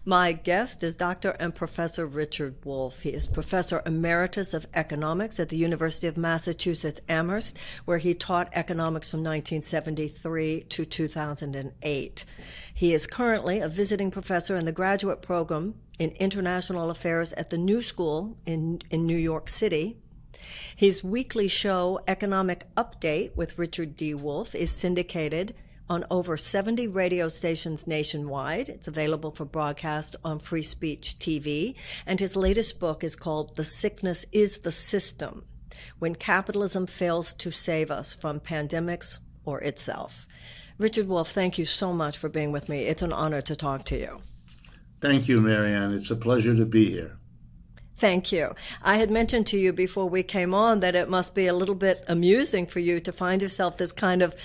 My guest is Dr. and Professor Richard Wolff. He is Professor Emeritus of Economics at the University of Massachusetts Amherst, where he taught economics from 1973 to 2008. He is currently a visiting professor in the graduate program in international affairs at the New School in New York City. His weekly show, Economic Update with Richard D. Wolff, is syndicated on over 70 radio stations nationwide. It's available for broadcast on Free Speech TV. And his latest book is called The Sickness is the System: When Capitalism Fails to Save Us from Pandemics or Itself. Richard Wolff, thank you so much for being with me. It's an honor to talk to you. Thank you, Marianne. It's a pleasure to be here. Thank you. I had mentioned to you before we came on that it must be a little bit amusing for you to find yourself this kind of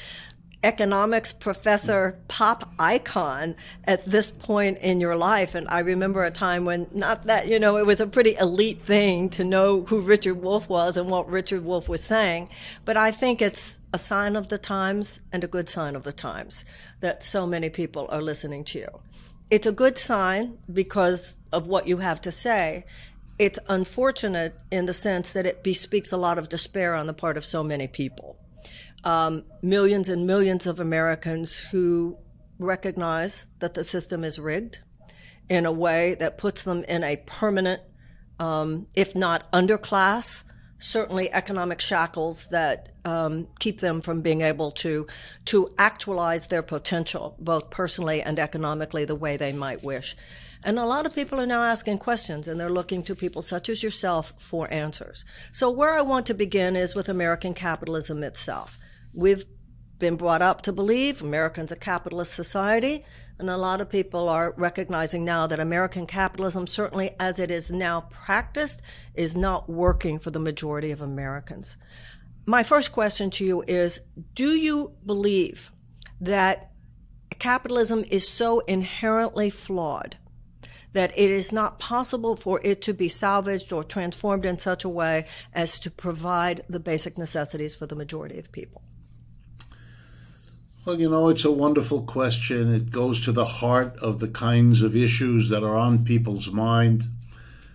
economics professor pop icon at this point in your life. And I remember a time when, not that, it was a pretty elite thing to know who Richard Wolff was and what Richard Wolff was saying. But I think it's a sign of the times and a good sign of the times that so many people are listening to you. It's a good sign because of what you have to say. It's unfortunate in the sense that it bespeaks a lot of despair on the part of so many people. Millions and millions of Americans who recognize that the system is rigged in a way that puts them in a permanent, if not underclass, certainly economic shackles that keep them from being able to actualize their potential, both personally and economically, the way they might wish. And a lot of people are now asking questions, and they're looking to people such as yourself for answers. So where I want to begin is with American capitalism itself. We've been brought up to believe Americans a capitalist society, and a lot of people are recognizing now that American capitalism, certainly as it is now practiced, is not working for the majority of Americans. My first question to you is, do you believe that capitalism is so inherently flawed that it is not possible for it to be salvaged or transformed in such a way as to provide the basic necessities for the majority of people? Well, it's a wonderful question. It goes to the heart of the kinds of issues that are on people's mind.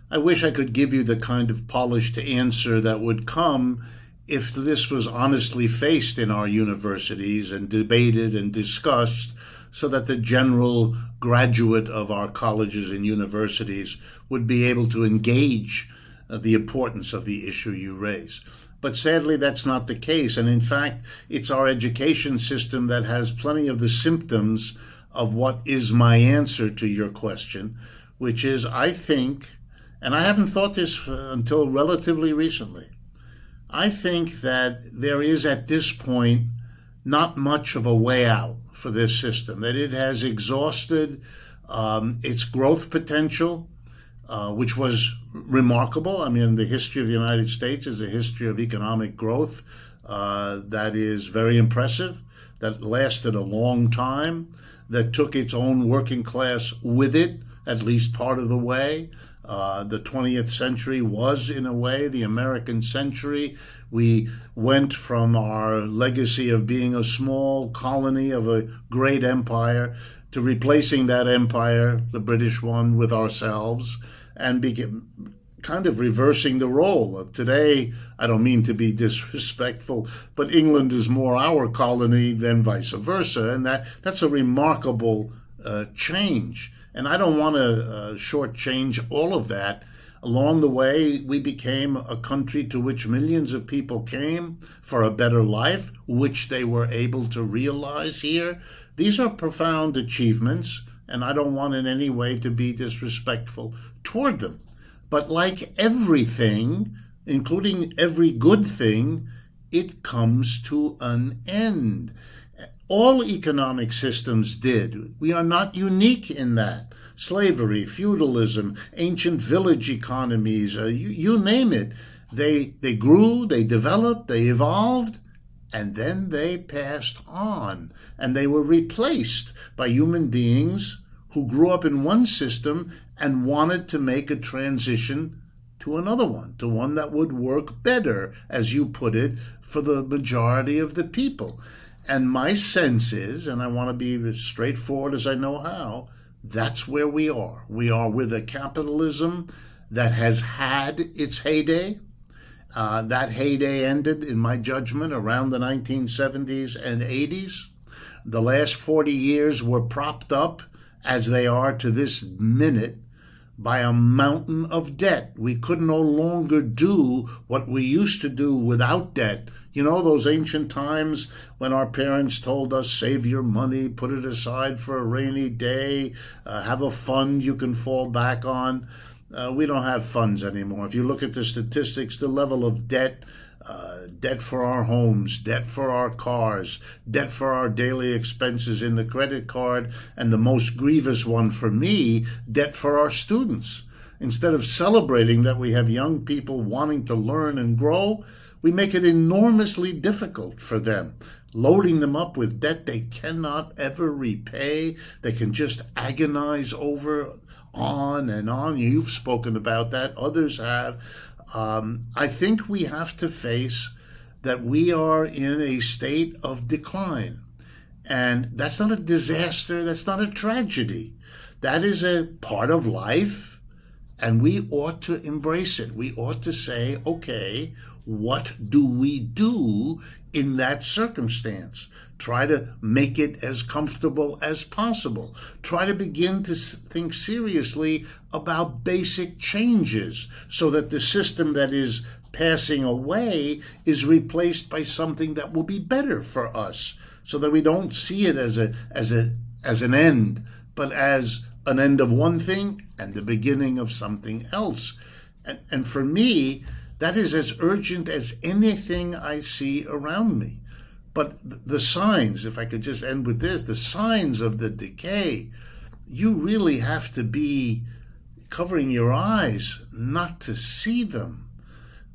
I wish I could give you the kind of polished answer that would come if this was honestly faced in our universities and debated and discussed, so that the general graduate of our colleges and universities would be able to engage the importance of the issue you raise. But sadly, that's not the case. And in fact, it's our education system that has plenty of the symptoms of what is my answer to your question, which is, I think, and I haven't thought this until relatively recently, I think that there is at this point not much of a way out for this system, that it has exhausted its growth potential, which was remarkable. I mean, the history of the United States is a history of economic growth that is very impressive, that lasted a long time, that took its own working class with it, at least part of the way. The 20th century was, in a way, the American century. We went from our legacy of being a small colony of a great empire to replacing that empire, the British one, with ourselves, and kind of reversing the role. Today, I don't mean to be disrespectful, but England is more our colony than vice versa, and that's a remarkable change. And I don't want to shortchange all of that. Along the way, we became a country to which millions of people came for a better life, which they were able to realize here. These are profound achievements, and I don't want in any way to be disrespectful toward them. But like everything, including every good thing, it comes to an end. All economic systems did. We are not unique in that. Slavery, feudalism, ancient village economies, you name it. They grew, they developed, they evolved, and then they passed on. And they were replaced by human beings who grew up in one system and wanted to make a transition to another one, to one that would work better, as you put it, for the majority of the people. And my sense is, and I want to be as straightforward as I know how, That's where we are. We are with a capitalism that has had its heyday. That heyday ended, in my judgment, around the 1970s and 80s. The last 40 years were propped up, as they are to this minute, by a mountain of debt. We could no longer do what we used to do without debt. You know, those ancient times when our parents told us, save your money, put it aside for a rainy day, have a fund you can fall back on. We don't have funds anymore. If you look at the statistics, the level of debt, debt for our homes, debt for our cars, debt for our daily expenses in the credit card, and the most grievous one for me, debt for our students. Instead of celebrating that we have young people wanting to learn and grow, we make it enormously difficult for them, loading them up with debt they cannot ever repay. They can just agonize over on and on. You've spoken about that. Others have. I think we have to face that we are in a state of decline. And that's not a disaster. That's not a tragedy. That is a part of life. And we ought to embrace it. We ought to say, okay, what do we do in that circumstance? Try to make it as comfortable as possible. Try to begin to think seriously about basic changes so that the system that is passing away is replaced by something that will be better for us, so that we don't see it as an end, but as an end of one thing and the beginning of something else. And for me, that is as urgent as anything I see around me. But the signs, if I could just end with this, the signs of the decay, you really have to be covering your eyes not to see them.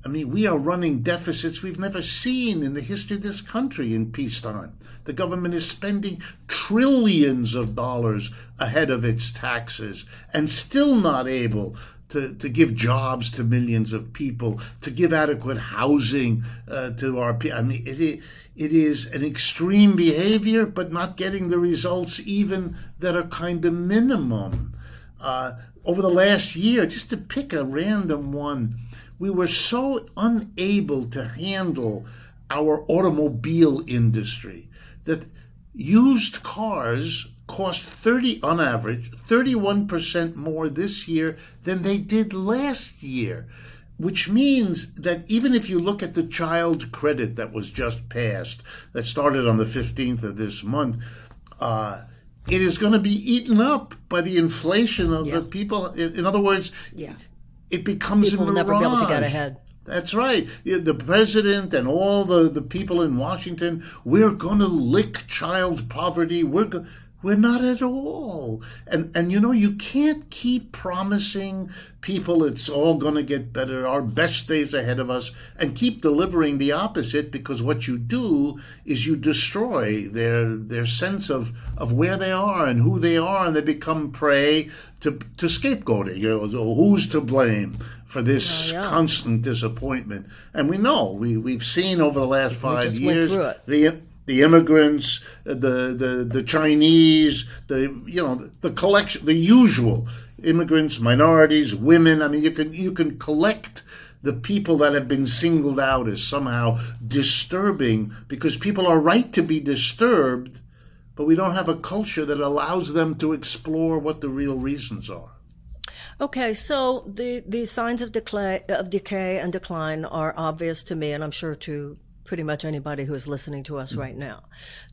I mean, we are running deficits we've never seen in the history of this country in peacetime. The government is spending trillions of dollars ahead of its taxes and still not able to give jobs to millions of people, to give adequate housing to our people. I mean, it is an extreme behavior, but not getting the results even that are kind of minimum. Over the last year, just to pick a random one, we were so unable to handle our automobile industry that used cars cost on average 31% more this year than they did last year, which means that even if you look at the child credit that was just passed, that started on the 15th of this month, it is going to be eaten up by the inflation of the people. In other words, it becomes people a mirage. Will never be able to get ahead. That's right. The president and all the people in Washington, we're going to lick child poverty. We're not at all. And you know, you can't keep promising people it's all going to get better, our best days ahead of us, and keep delivering the opposite, because what you do is you destroy their sense of where they are and who they are, and they become prey to scapegoating. You know, who's to blame for this constant disappointment? And we know, we've seen over the last 5 years the immigrants, the Chinese, the collection, the usual immigrants, minorities, women. I mean, you can collect the people that have been singled out as somehow disturbing, because people are right to be disturbed, but we don't have a culture that allows them to explore what the real reasons are. Okay, so the signs of decay and decline are obvious to me, and I'm sure to pretty much anybody who is listening to us right now.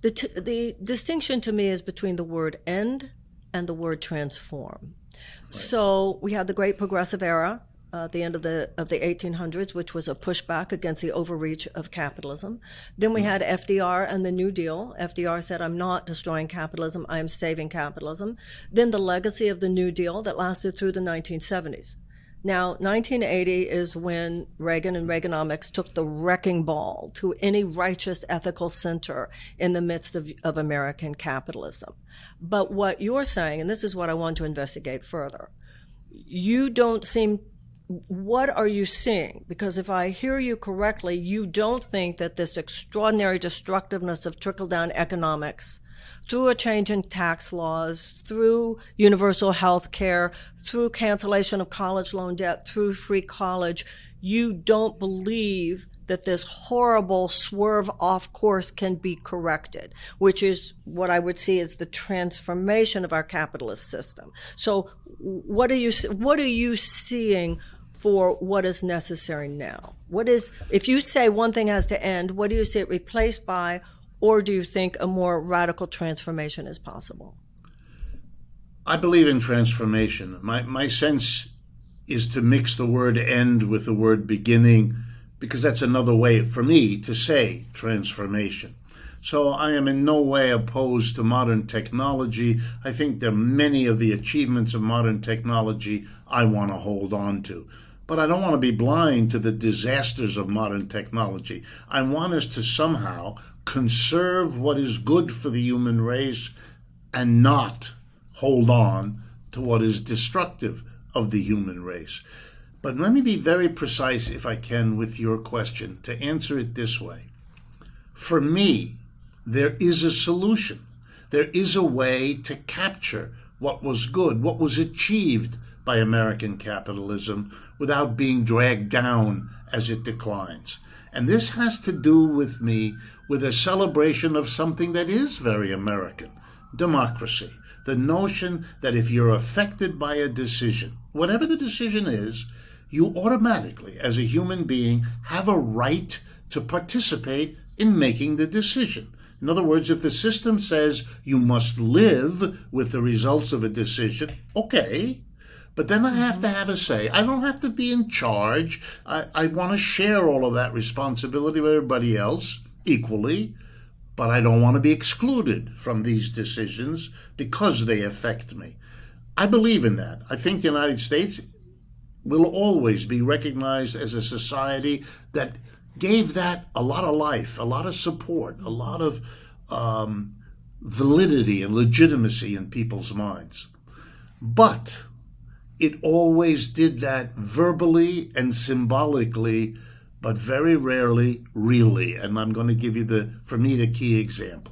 The distinction to me is between the word end and the word transform. Right. So we had the great progressive era at the end of the 1800s, which was a pushback against the overreach of capitalism. Then we had FDR and the New Deal. FDR said, I'm not destroying capitalism, I am saving capitalism. Then the legacy of the New Deal that lasted through the 1970s. Now, 1980 is when Reagan and Reaganomics took the wrecking ball to any righteous ethical center in the midst of American capitalism. But what you're saying, and this is what I want to investigate further, you don't seem, what are you seeing? Because if I hear you correctly, you don't think that this extraordinary destructiveness of trickle-down economics through a change in tax laws, through universal health care, through cancellation of college loan debt, through free college, you don't believe that this horrible swerve off course can be corrected, which is what I would see as the transformation of our capitalist system. So what are you seeing for what is necessary now? If you say one thing has to end, what do you see it replaced by, or do you think a more radical transformation is possible? I believe in transformation. My sense is to mix the word end with the word beginning, because that's another way for me to say transformation. So I am in no way opposed to modern technology. I think there are many of the achievements of modern technology I want to hold on to. But I don't want to be blind to the disasters of modern technology. I want us to somehow conserve what is good for the human race and not hold on to what is destructive of the human race. But let me be very precise, if I can, with your question, to answer it this way. For me, there is a solution. There is a way to capture what was good, what was achieved by American capitalism, without being dragged down as it declines. And this has to do with me with a celebration of something that is very American, democracy. The notion that if you're affected by a decision, whatever the decision is, you automatically, as a human being, have a right to participate in making the decision. In other words, if the system says you must live with the results of a decision, okay, but then I have to have a say. I don't have to be in charge. I want to share all of that responsibility with everybody else equally, but I don't want to be excluded from these decisions because they affect me. I believe in that. I think the United States will always be recognized as a society that gave that a lot of life, a lot of support, a lot of validity and legitimacy in people's minds. But it always did that verbally and symbolically, but very rarely really. And I'm going to give you, for me, the key example.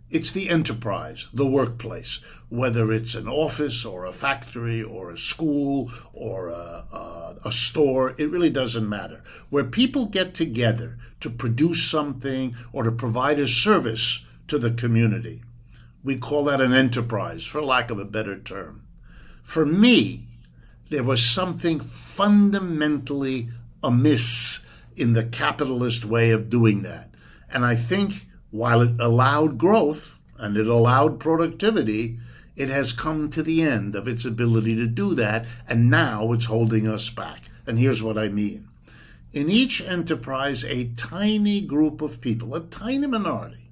It's the enterprise, the workplace, whether it's an office or a factory or a school or a store, it really doesn't matter. Where people get together to produce something or to provide a service to the community. We call that an enterprise, for lack of a better term. For me, there was something fundamentally amiss in the capitalist way of doing that. And I think while it allowed growth and it allowed productivity, it has come to the end of its ability to do that, and now it's holding us back. And here's what I mean. In each enterprise, a tiny group of people, a tiny minority.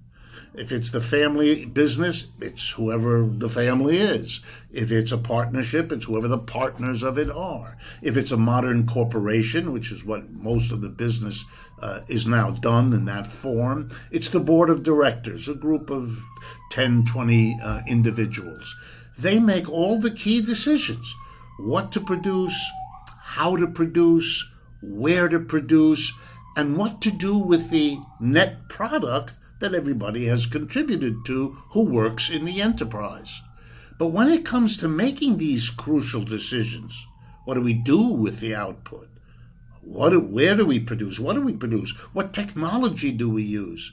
If it's the family business, it's whoever the family is. If it's a partnership, it's whoever the partners of it are. If it's a modern corporation, which is what most of the business is now done in that form, it's the board of directors, a group of 10, 20 individuals. They make all the key decisions: what to produce, how to produce, where to produce, and what to do with the net product that everybody has contributed to who works in the enterprise. But when it comes to making these crucial decisions, what do we do with the output? Where do we produce? What do we produce? What technology do we use?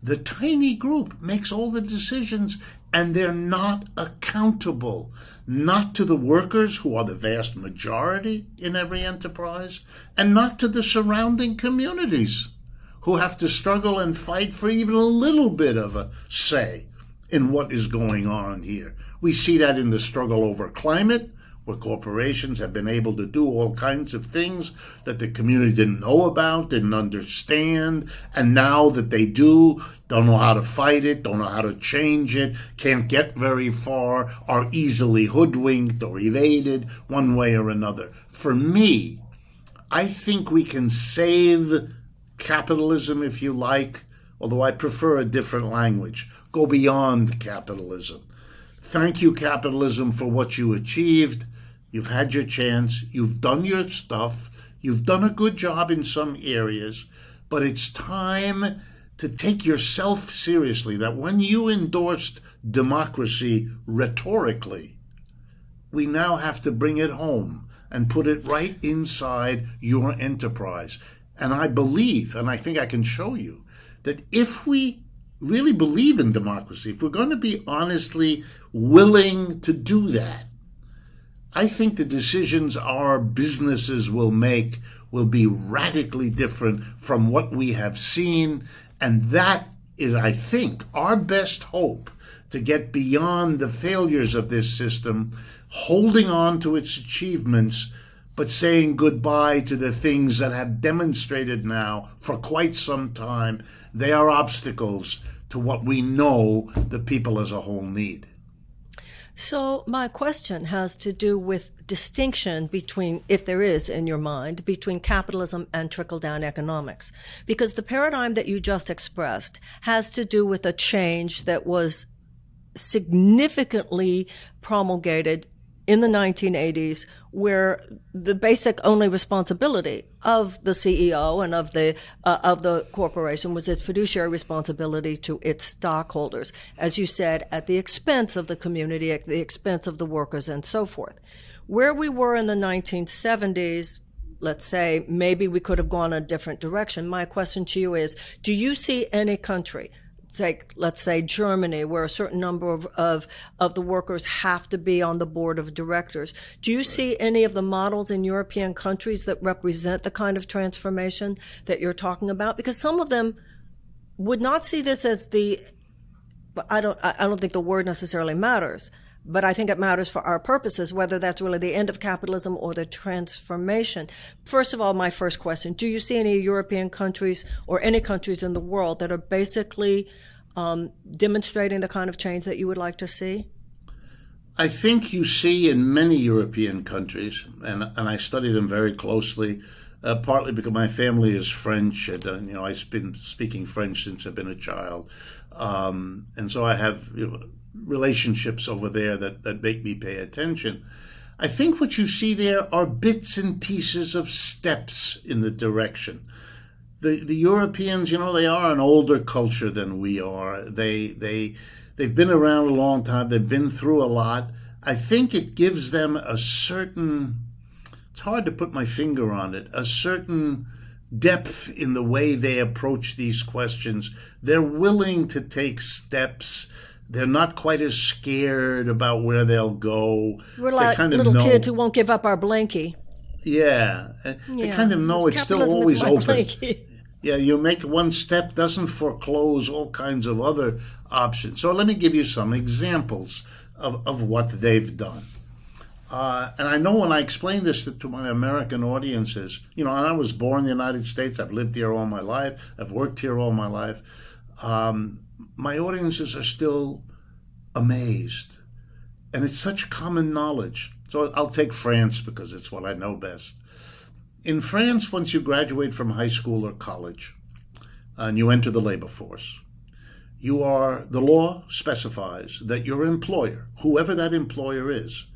The tiny group makes all the decisions, and they're not accountable, not to the workers, who are the vast majority in every enterprise, and not to the surrounding communities, who have to struggle and fight for even a little bit of a say in what is going on here. We see that in the struggle over climate, where corporations have been able to do all kinds of things that the community didn't know about, didn't understand, and now that they do, don't know how to fight it, don't know how to change it, can't get very far, are easily hoodwinked or evaded one way or another. For me, I think we can save capitalism, if you like, although I prefer a different language. Go beyond capitalism. Thank you, capitalism, for what you achieved. You've had your chance. You've done your stuff. You've done a good job in some areas. But it's time to take yourself seriously, that when you endorsed democracy rhetorically, we now have to bring it home and put it right inside your enterprise. And I believe, and I think I can show you, that if we really believe in democracy, if we're going to be honestly willing to do that, I think the decisions our businesses will make will be radically different from what we have seen. And that is, I think, our best hope to get beyond the failures of this system, holding on to its achievements, but saying goodbye to the things that have demonstrated now for quite some time they are obstacles to what we know the people as a whole need. So my question has to do with distinction between, if there is in your mind, between capitalism and trickle-down economics. Because the paradigm that you just expressed has to do with a change that was significantly promulgated in the 1980s, where the basic only responsibility of the CEO and of the corporation was its fiduciary responsibility to its stockholders, as you said, at the expense of the community, at the expense of the workers, and so forth. Where we were in the 1970s, let's say, maybe we could have gone a different direction. My question to you is, do you see any country, take, let's say, Germany, where a certain number of the workers have to be on the board of directors. Do you see any of the models in European countries that represent the kind of transformation that you're talking about? Because some of them would not see this as I don't think the word necessarily matters, but I think it matters for our purposes, whether that's really the end of capitalism or the transformation. First of all, my first question, do you see any European countries or any countries in the world that are basically demonstrating the kind of change that you would like to see? I think you see in many European countries, and I study them very closely, partly because my family is French, and I've been speaking French since I've been a child, and so I have relationships over there that make me pay attention. I think what you see there are bits and pieces of steps in the direction. The Europeans, they are an older culture than we are. They've been around a long time. They've been through a lot. I think it gives them a certain, it's hard to put my finger on it, a certain depth in the way they approach these questions. They're willing to take steps. They're not quite as scared about where they'll go. We're like little kids who won't give up our blankie. Yeah. They kind of know it's still always open. Yeah, you make one step, doesn't foreclose all kinds of other options. So let me give you some examples of what they've done. And I know when I explain this to my American audiences, and I was born in the United States. I've lived here all my life. I've worked here all my life. My audiences are still amazed. And it's such common knowledge. So I'll take France because it's what I know best. In France, once you graduate from high school or college and you enter the labor force, the law specifies that your employer, whoever that employer is,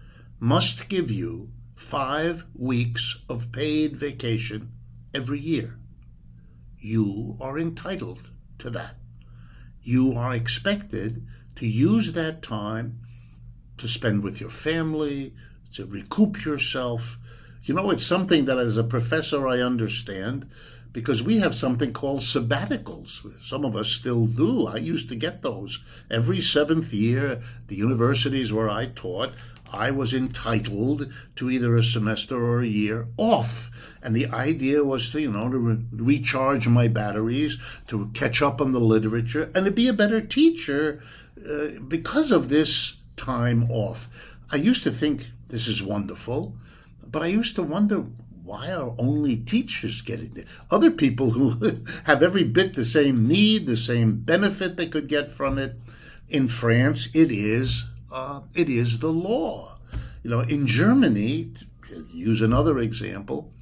must give you 5 weeks of paid vacation every year. You are entitled to that. You are expected to use that time to spend with your family, to recoup yourself. It's something that as a professor I understand, because we have something called sabbaticals. Some of us still do. I used to get those. Every 7th year, the universities where I taught, I was entitled to either a semester or a year off. And the idea was to recharge my batteries, to catch up on the literature, and to be a better teacher because of this time off. I used to think this is wonderful, but I used to wonder, why are only teachers getting it? Other people who have every bit the same need, the same benefit they could get from it. In France, it is the law. In Germany, to use another example,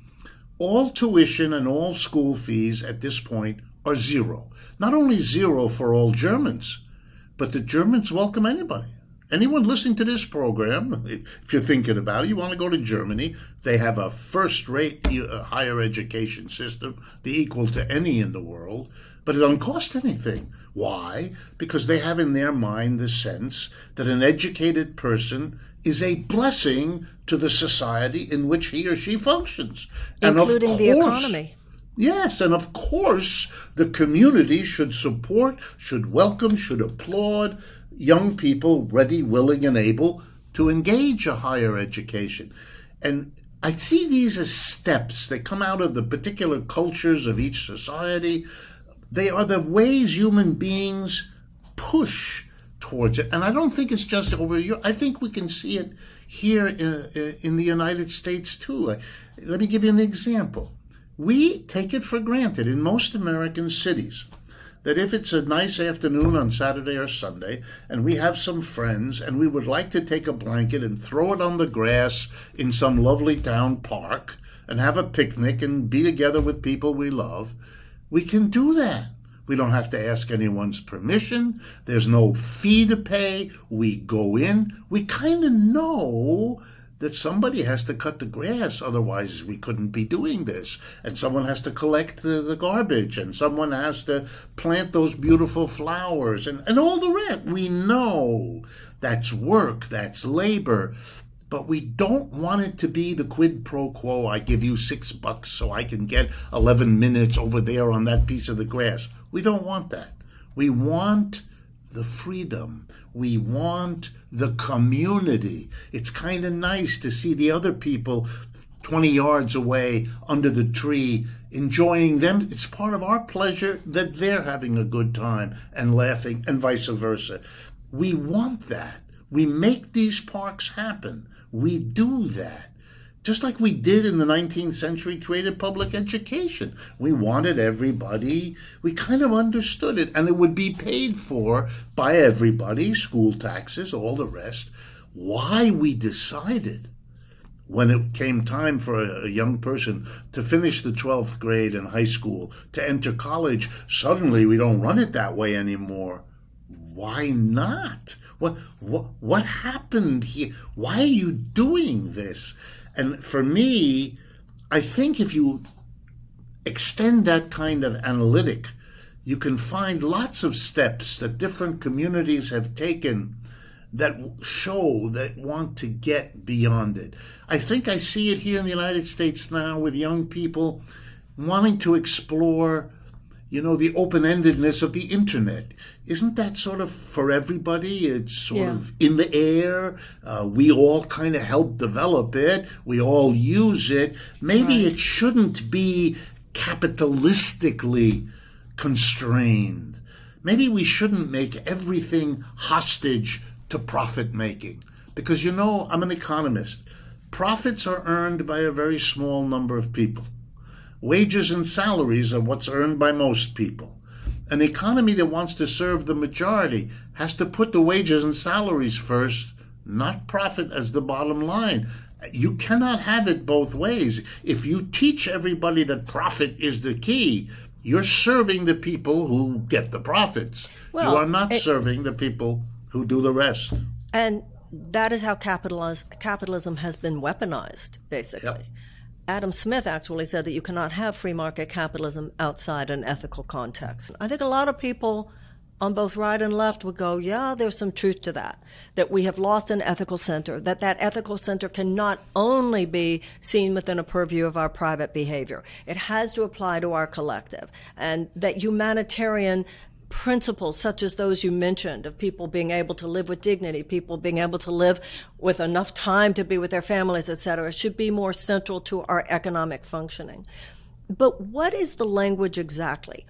all tuition and all school fees at this point are zero. Not only zero for all Germans, but the Germans welcome anybody. anyone listening to this program, if you're thinking about it, you want to go to Germany, they have a first-rate higher education system, the equal to any in the world, but it doesn't cost anything. Why? Because they have in their mind the sense that an educated person is a blessing to the society in which he or she functions. Including the economy. Yes, and of course, the community should support, should welcome, should applaud young people ready, willing, and able to engage a higher education. And I see these as steps. They come out of the particular cultures of each society. They are the ways human beings push towards it. And I don't think it's just over Europe. I think we can see it here in the United States, too. Let me give you an example. We take it for granted in most American cities that if it's a nice afternoon on Saturday or Sunday and we have some friends and we would like to take a blanket and throw it on the grass in some lovely town park and have a picnic and be together with people we love, we can do that. We don't have to ask anyone's permission. There's no fee to pay. We go in. We kind of know that somebody has to cut the grass, otherwise we couldn't be doing this. And someone has to collect the garbage, and someone has to plant those beautiful flowers, and all the rest. We know that's work, that's labor, but we don't want it to be the quid pro quo. I give you $6 so I can get 11 minutes over there on that piece of the grass. We don't want that. We want the freedom. We want the community. It's kind of nice to see the other people 20 yards away under the tree enjoying them. It's part of our pleasure that they're having a good time and laughing, and vice versa. We want that. We make these parks happen. We do that. Just like we did in the 19th century, created public education. We wanted everybody, we kind of understood it, and it would be paid for by everybody, school taxes, all the rest. Why we decided, when it came time for a young person to finish the 12th grade in high school, to enter college, suddenly we don't run it that way anymore. Why not? What happened here? Why are you doing this? And for me, I think if you extend that kind of analytic, you can find lots of steps that different communities have taken that show that want to get beyond it. I think I see it here in the United States now with young people wanting to explore, the open-endedness of the internet. Isn't that sort of for everybody? It's sort of in the air. We all kind of help develop it. We all use it. Maybe it shouldn't be capitalistically constrained. Maybe we shouldn't make everything hostage to profit making. Because, I'm an economist. Profits are earned by a very small number of people. Wages and salaries are what's earned by most people. An economy that wants to serve the majority has to put the wages and salaries first, not profit as the bottom line. You cannot have it both ways. If you teach everybody that profit is the key, you're serving the people who get the profits. You are not serving the people who do the rest. And that is how capitalism has been weaponized, basically. Yep. Adam Smith actually said that you cannot have free market capitalism outside an ethical context. I think a lot of people on both right and left would go, yeah, there's some truth to that we have lost an ethical center, that ethical center can not only be seen within a purview of our private behavior. It has to apply to our collective, and that humanitarian principles such as those you mentioned of people being able to live with dignity, people being able to live with enough time to be with their families, etc., should be more central to our economic functioning. But what is the language exactly?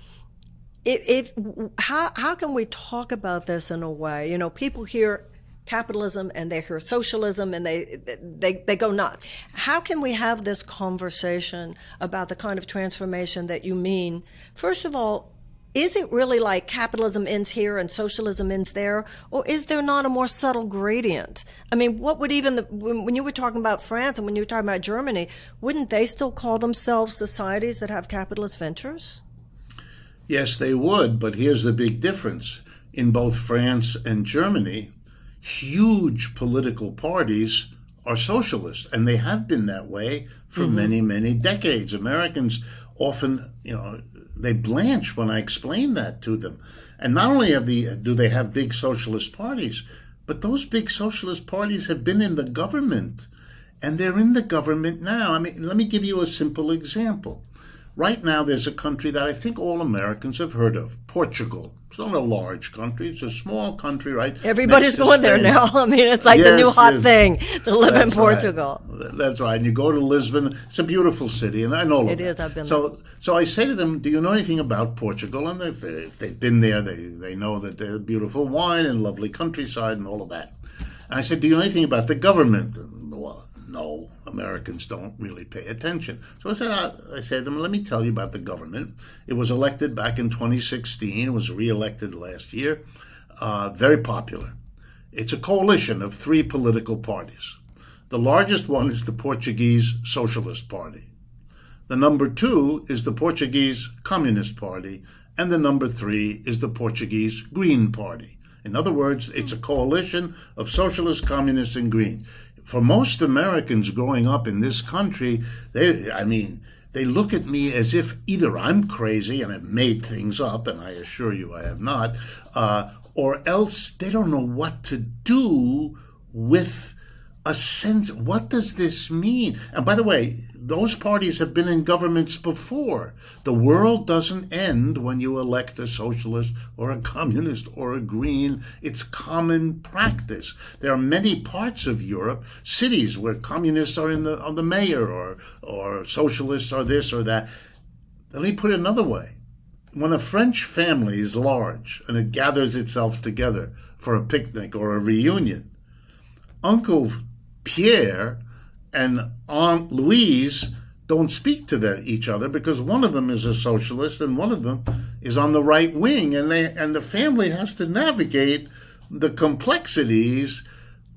How can we talk about this in a way? People hear capitalism and they hear socialism and they go nuts. How can we have this conversation about the kind of transformation that you mean? First of all, is it really like capitalism ends here and socialism ends there? Or is there not a more subtle gradient? I mean, what would when you were talking about France and when you were talking about Germany, wouldn't they still call themselves societies that have capitalist ventures? Yes, they would, but here's the big difference. In both France and Germany, huge political parties are socialist, and they have been that way for many, many decades. Americans often, they blanch when I explain that to them. And not only do they have big socialist parties, but those big socialist parties have been in the government, and they're in the government now. I mean, let me give you a simple example. Right now, there's a country that I think all Americans have heard of, Portugal. It's not a large country. It's a small country, right? Everybody's going there now. I mean, it's like the new hot thing to live in Portugal. Right. That's right. And you go to Lisbon. It's a beautiful city, and I know it is. I've been there. So I say to them, do you know anything about Portugal? And if they've been there, they know that there's beautiful wine and lovely countryside and all of that. And I said, do you know anything about the government? Well, no, Americans don't really pay attention. So I said to them, let me tell you about the government. It was elected back in 2016. It was re-elected last year. Very popular. It's a coalition of 3 political parties. The largest one is the Portuguese Socialist Party. The number 2 is the Portuguese Communist Party. And the number 3 is the Portuguese Green Party. In other words, it's a coalition of socialists, communists, and green. For most Americans growing up in this country, they look at me as if either I'm crazy and have made things up, and I assure you I have not, or else they don't know what to do with a sense. What does this mean? And by the way, those parties have been in governments before. The world doesn't end when you elect a socialist or a communist or a green. It's common practice. There are many parts of Europe, cities where communists are on the mayor or socialists are this or that. Let me put it another way. When a French family is large and it gathers itself together for a picnic or a reunion, Uncle Pierre and Aunt Louise don't speak to each other because one of them is a socialist and one of them is on the right wing, and the family has to navigate the complexities.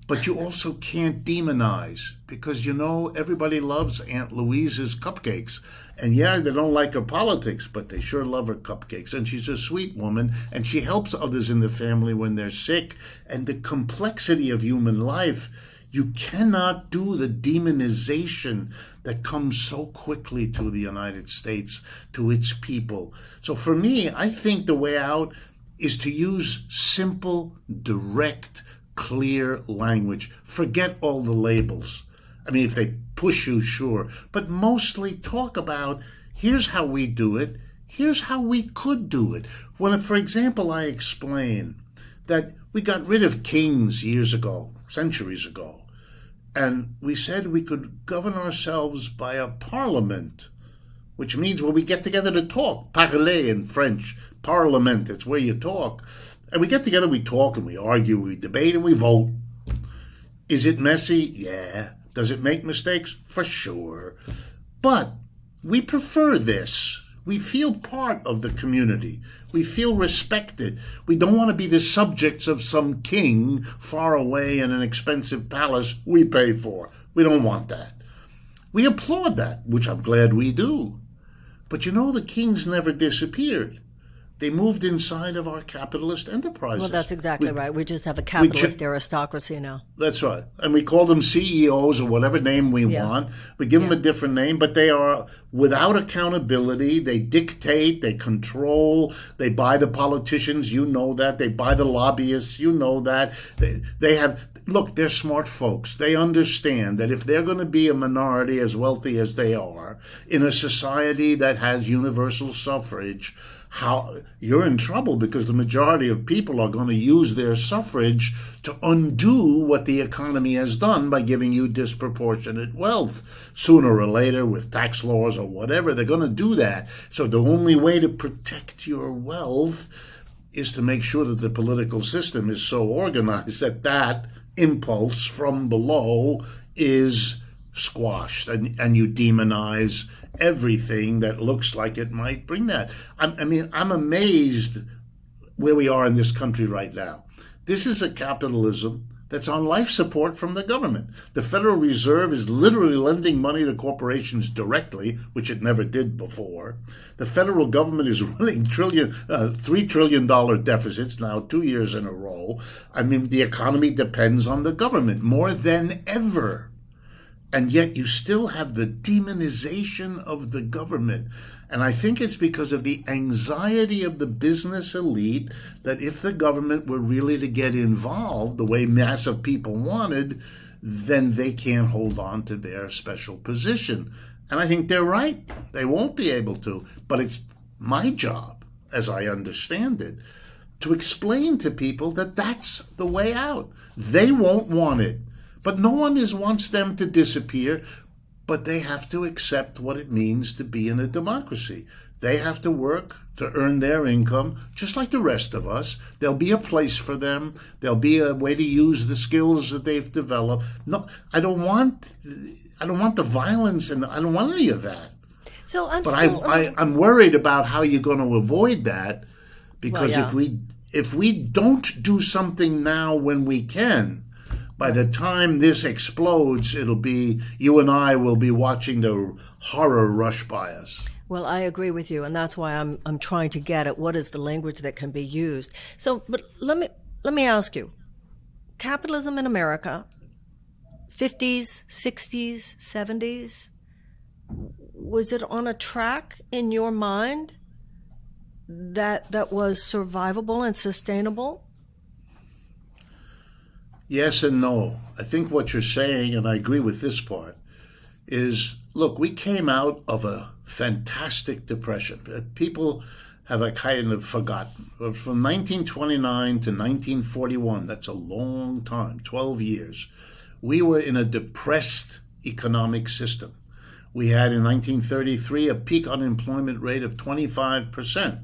But you also can't demonize because everybody loves Aunt Louise's cupcakes, and yeah, they don't like her politics, but they sure love her cupcakes, and she's a sweet woman, and she helps others in the family when they're sick. And the complexity of human life, you cannot do the demonization that comes so quickly to the United States, to its people. So for me, I think the way out is to use simple, direct, clear language. Forget all the labels. I mean, if they push you, sure. But mostly talk about, here's how we do it. Here's how we could do it. When, for example, I explain that we got rid of kings years ago, centuries ago, and we said we could govern ourselves by a parliament, which means when we get together to talk, parler in French, parlement, it's where you talk. And we get together, we talk, and we argue, we debate, and we vote. Is it messy? Yeah. Does it make mistakes? For sure. But we prefer this. We feel part of the community. We feel respected. We don't want to be the subjects of some king far away in an expensive palace we pay for. We don't want that. We applaud that, which I'm glad we do. But the kings never disappeared. They moved inside of our capitalist enterprises. Well, that's exactly right. We just have a capitalist aristocracy now. That's right. And we call them CEOs or whatever name we want. We give them a different name, but they are without accountability. They dictate, they control, they buy the politicians, you know that. They buy the lobbyists, you know that. They have, look, they're smart folks. They understand that if they're going to be a minority as wealthy as they are in a society that has universal suffrage, you're in trouble because the majority of people are going to use their suffrage to undo what the economy has done by giving you disproportionate wealth. Sooner or later, with tax laws or whatever, they're going to do that. So the only way to protect your wealth is to make sure that the political system is so organized that impulse from below is squashed, and you demonize everything that looks like it might bring that. I'm amazed where we are in this country right now. This is a capitalism that's on life support from the government. The Federal Reserve is literally lending money to corporations directly, which it never did before. The federal government is running $3 trillion deficits now 2 years in a row. I mean, the economy depends on the government more than ever. And yet you still have the demonization of the government. And I think it's because of the anxiety of the business elite that if the government were really to get involved the way mass of people wanted, then they can't hold on to their special position. And I think they're right. They won't be able to. But it's my job, as I understand it, to explain to people that that's the way out. They won't want it. But no one wants them to disappear. But they have to accept what it means to be in a democracy. They have to work to earn their income, just like the rest of us. There'll be a place for them. There'll be a way to use the skills that they've developed. No, I don't want the violence, and I don't want any of that. So I'm worried about how you're going to avoid that, because if we don't do something now when we can, by the time this explodes, it'll be, you and I will be watching the horror rush by us. Well, I agree with you, and that's why I'm trying to get at what is the language that can be used. So, but let me ask you, capitalism in America, 50s, 60s, 70s, was it on a track in your mind that was survivable and sustainable? Yes and no. I think what you're saying, and I agree with this part, is, look, we came out of a fantastic depression. People have a kind of forgotten. From 1929 to 1941, that's a long time, 12 years, we were in a depressed economic system. We had in 1933 a peak unemployment rate of 25%,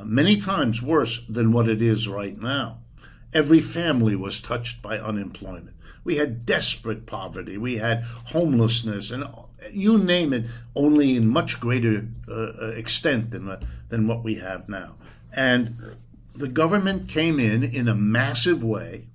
many times worse than what it is right now. Every family was touched by unemployment. We had desperate poverty. We had homelessness, and you name it, only in much greater extent than what we have now. And the government came in a massive way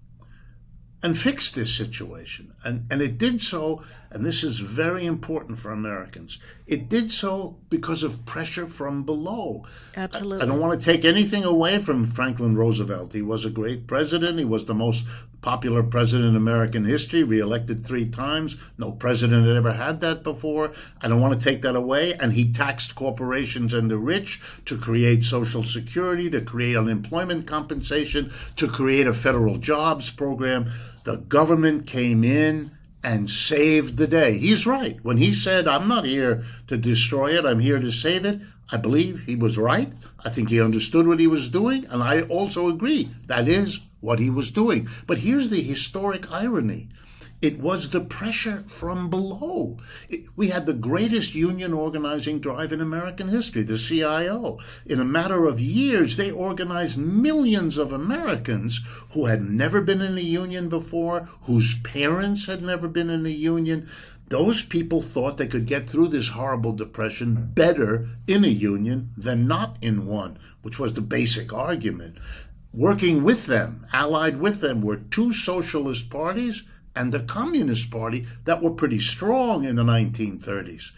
and fixed this situation. And it did so, and this is very important for Americans, it did so because of pressure from below. Absolutely. I don't want to take anything away from Franklin Roosevelt. He was a great president. He was the most popular president in American history, reelected 3 times. No president had ever had that before. I don't want to take that away. And he taxed corporations and the rich to create Social Security, to create unemployment compensation, to create a federal jobs program. The government came in and saved the day. He's right. When he said, I'm not here to destroy it, I'm here to save it, I believe he was right. I think he understood what he was doing, and I also agree that is what he was doing. But here's the historic irony. It was the pressure from below. We had the greatest union organizing drive in American history, the CIO. In a matter of years, they organized millions of Americans who had never been in a union before, whose parents had never been in a union. Those people thought they could get through this horrible depression better in a union than not in one, which was the basic argument. Working with them, allied with them, were 2 socialist parties and the Communist Party that were pretty strong in the 1930s.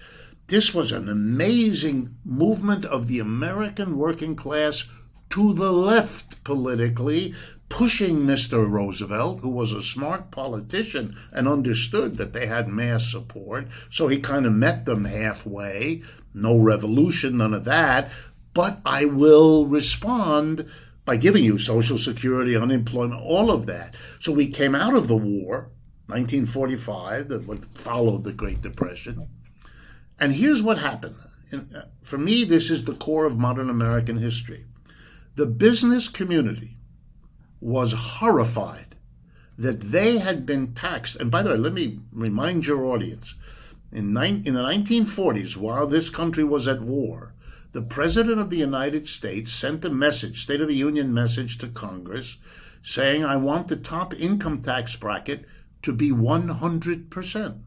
This was an amazing movement of the American working class to the left politically, pushing Mr. Roosevelt, who was a smart politician and understood that they had mass support. So he kind of met them halfway. No revolution, none of that. But I will respond by giving you Social Security, unemployment, all of that. So we came out of the war, 1945, that followed the Great Depression. And here's what happened. For me, this is the core of modern American history. The business community was horrified that they had been taxed. And by the way, let me remind your audience, in the 1940s, while this country was at war, the President of the United States sent a message, State of the Union message to Congress, saying, I want the top income tax bracket to be 100%.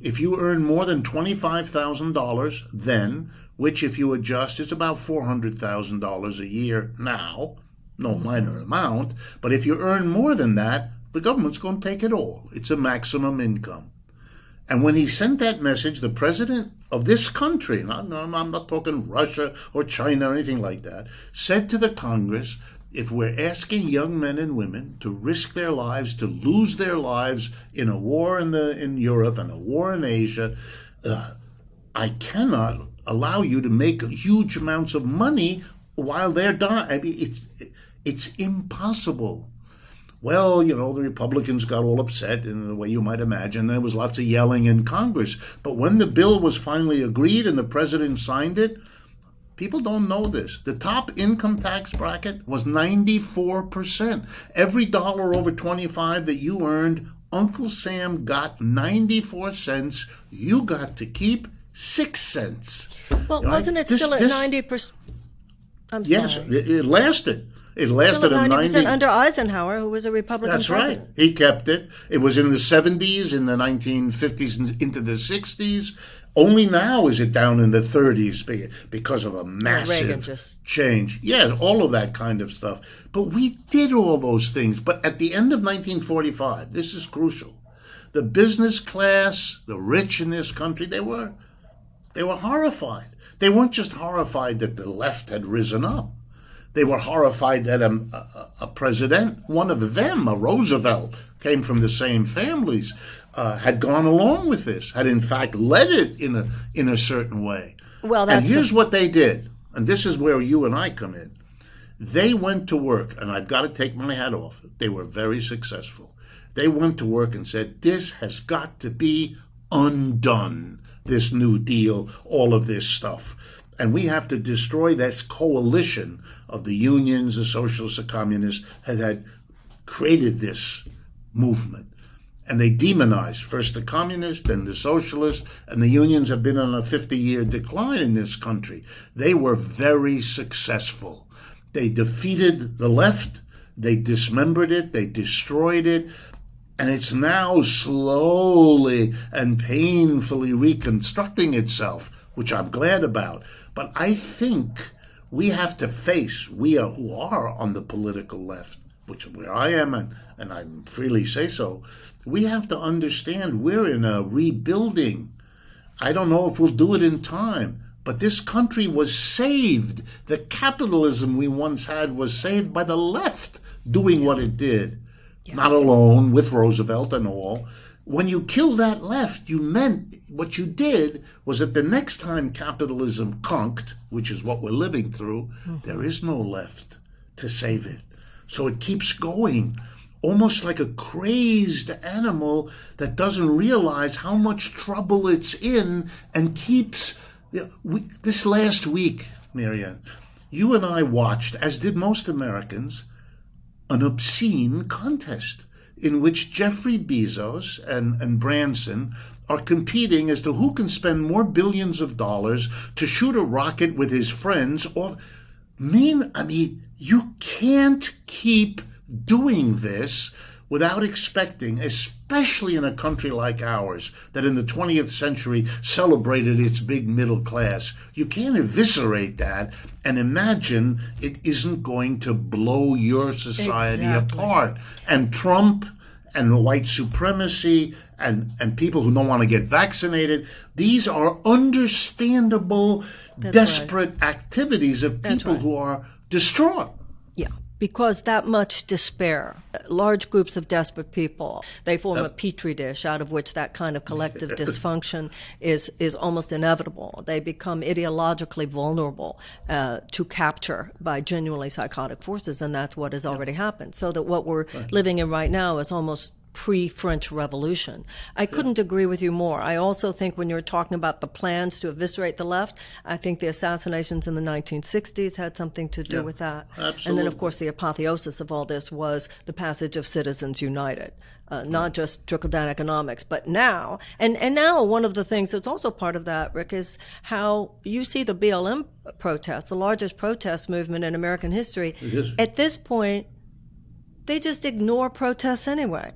If you earn more than $25,000 then, which if you adjust is about $400,000 a year now, no minor amount, but if you earn more than that, the government's going to take it all. It's a maximum income. And when he sent that message, the president of this country, I'm not talking Russia or China or anything like that, said to the Congress, if we're asking young men and women to risk their lives, to lose their lives in a war in Europe and a war in Asia, I cannot allow you to make huge amounts of money while they're dying. I mean, it's impossible. Well, the Republicans got all upset in the way you might imagine. There was lots of yelling in Congress. But when the bill was finally agreed and the president signed it, people don't know this. The top income tax bracket was 94%. Every dollar over 25 that you earned, Uncle Sam got 94 cents. You got to keep 6 cents. Well, wasn't it still at 90%? I'm sorry. Yes, it lasted. It lasted at 90% 90% under Eisenhower, who was a Republican president. That's right. He kept it. It was in the 70s, in the 1950s, and into the 60s. Only now is it down in the 30s because of a massive change. Yeah, all of that kind of stuff. But we did all those things. But at the end of 1945, this is crucial. The business class, the rich in this country, they were horrified. They weren't just horrified that the left had risen up. They were horrified that a president, one of them, a Roosevelt, came from the same families, had gone along with this, had in fact led it in a certain way. Well, and here's what they did, and this is where you and I come in. They went to work, and I've got to take my hat off. They were very successful. They went to work and said, this has got to be undone, this New Deal, all of this stuff. And we have to destroy this coalition of the unions, the socialists, the communists had created this movement. And they demonized first the communists, then the socialists, and the unions have been on a 50-year decline in this country. They were very successful. They defeated the left, they dismembered it, they destroyed it, and it's now slowly and painfully reconstructing itself, which I'm glad about. But I think we have to face, who are on the political left, which is where I am, and I freely say so, we have to understand we're in a rebuilding. I don't know if we'll do it in time, but this country was saved. The capitalism we once had was saved by the left doing what it did. Yeah. Not alone, with Roosevelt and all. When you kill that left, what you did was that the next time capitalism conked, which is what we're living through, there is no left to save it. So it keeps going, almost like a crazed animal that doesn't realize how much trouble it's in and keeps... This last week, Marianne, you and I watched, as did most Americans, an obscene contest in which Jeffrey Bezos and Branson are competing as to who can spend more billions of dollars to shoot a rocket with his friends. You can't keep doing this without expecting, especially in a country like ours, that in the 20th century celebrated its big middle class. You can't eviscerate that and imagine it isn't going to blow your society apart. And Trump and white supremacy and people who don't want to get vaccinated, these are understandable, desperate activities of people who are distraught. Yeah. Because that much despair, large groups of desperate people, they form a petri dish out of which that kind of collective dysfunction is almost inevitable. They become ideologically vulnerable to capture by genuinely psychotic forces, and that's what has already happened. So that what we're living in right now is almost pre-French Revolution. I couldn't agree with you more. I also think when you're talking about the plans to eviscerate the left, I think the assassinations in the 1960s had something to do with that. Absolutely. And then, of course, the apotheosis of all this was the passage of Citizens United. Not just trickle-down economics, but now, and now one of the things that's also part of that, Rick, is how you see the BLM protests, the largest protest movement in American history. At this point, they just ignore protests anyway.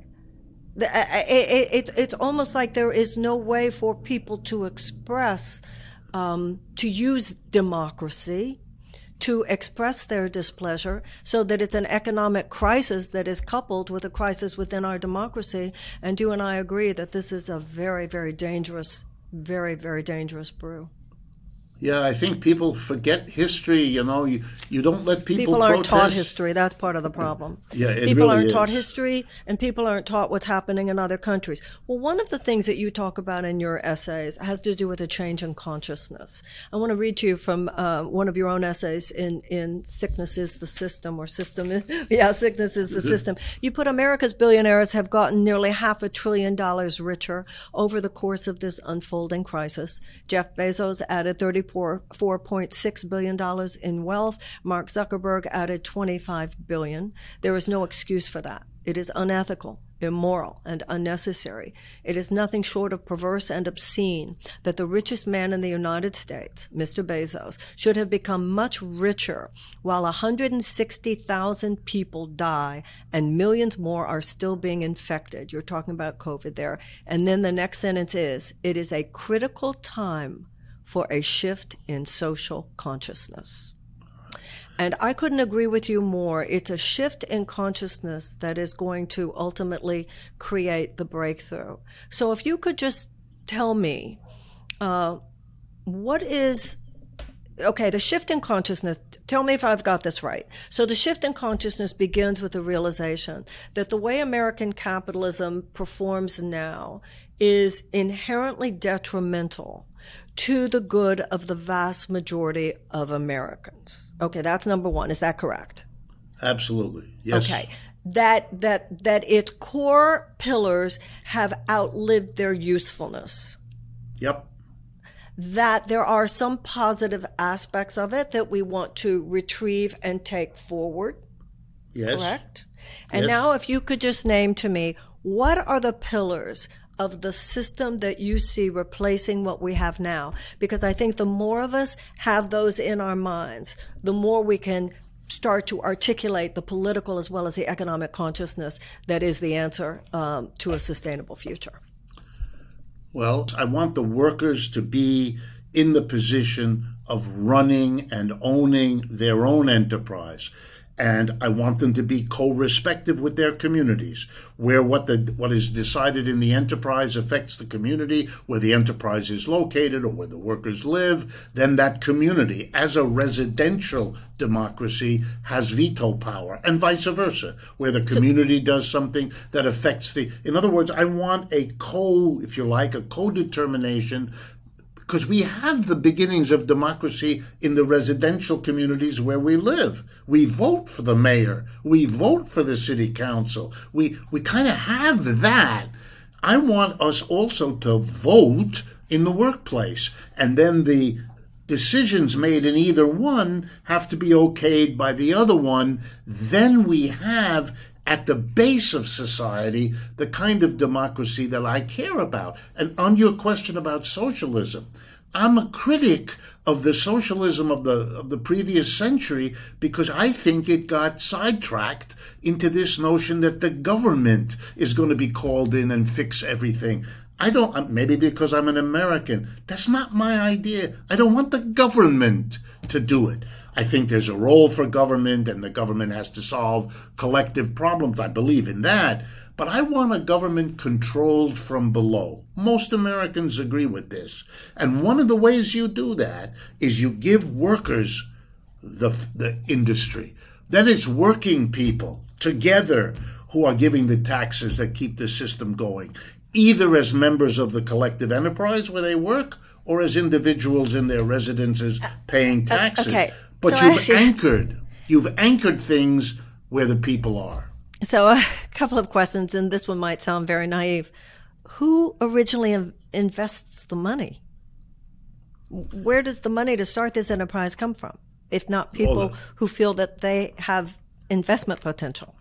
It's almost like there is no way for people to express, to use democracy, to express their displeasure so that it's an economic crisis that is coupled with a crisis within our democracy. And you and I agree that this is a very, very dangerous brew. Yeah, I think people forget history. You don't let people aren't protest. taught history. That's part of the problem. Yeah, it people really aren't is. taught history, and people aren't taught what's happening in other countries. Well, one of the things that you talk about in your essays has to do with a change in consciousness. I want to read to you from one of your own essays in Sickness is the System, or System is, Sickness is the System. You put America's billionaires have gotten nearly $500 billion richer over the course of this unfolding crisis. Jeff Bezos added $34.6 billion in wealth. Mark Zuckerberg added $25 billion. There is no excuse for that. It is unethical, immoral, and unnecessary. It is nothing short of perverse and obscene that the richest man in the United States, Mr. Bezos, should have become much richer while 160,000 people die and millions more are still being infected. You're talking about COVID there. And then the next sentence is, it is a critical time for a shift in social consciousness. And I couldn't agree with you more. It's a shift in consciousness that is going to ultimately create the breakthrough. So if you could just tell me, what is, the shift in consciousness, tell me if I've got this right. So the shift in consciousness begins with the realization that the way American capitalism performs now is inherently detrimental to the good of the vast majority of Americans. Okay, that's number one. Is that correct? Absolutely. Yes. Okay. That its core pillars have outlived their usefulness. Yep. That there are some positive aspects of it that we want to retrieve and take forward. Yes. Correct? And yes. now if you could just name to me, what are the pillars of the system that you see replacing what we have now? Because I think the more of us have those in our minds, the more we can start to articulate the political as well as the economic consciousness that is the answer to a sustainable future. Well, I want the workers to be in the position of running and owning their own enterprise. And I want them to be co-respective with their communities, where what is decided in the enterprise affects the community, where the enterprise is located or where the workers live. Then that community, as a residential democracy, has veto power, and vice versa, where the community does something that affects in other words, I want a co-determination, because we have the beginnings of democracy in the residential communities where we live. We vote for the mayor. We vote for the city council. We kind of have that. I want us also to vote in the workplace. And then the decisions made in either one have to be okayed by the other one. Then we have, at the base of society, the kind of democracy that I care about. And on your question about socialism, I'm a critic of the socialism of the previous century because I think it got sidetracked into this notion that the government is going to be called in and fix everything. Maybe because I'm an American. That's not my idea. I don't want the government to do it. I think there's a role for government, and the government has to solve collective problems. I believe in that. But I want a government controlled from below. Most Americans agree with this. And one of the ways you do that is you give workers the industry. That is working people together who are giving the taxes that keep the system going, either as members of the collective enterprise where they work or as individuals in their residences paying taxes. Okay. But so you've anchored things where the people are. So a couple of questions, and this one might sound very naive. Who originally invests the money? Where does the money to start this enterprise come from, if not people who feel that they have investment potential?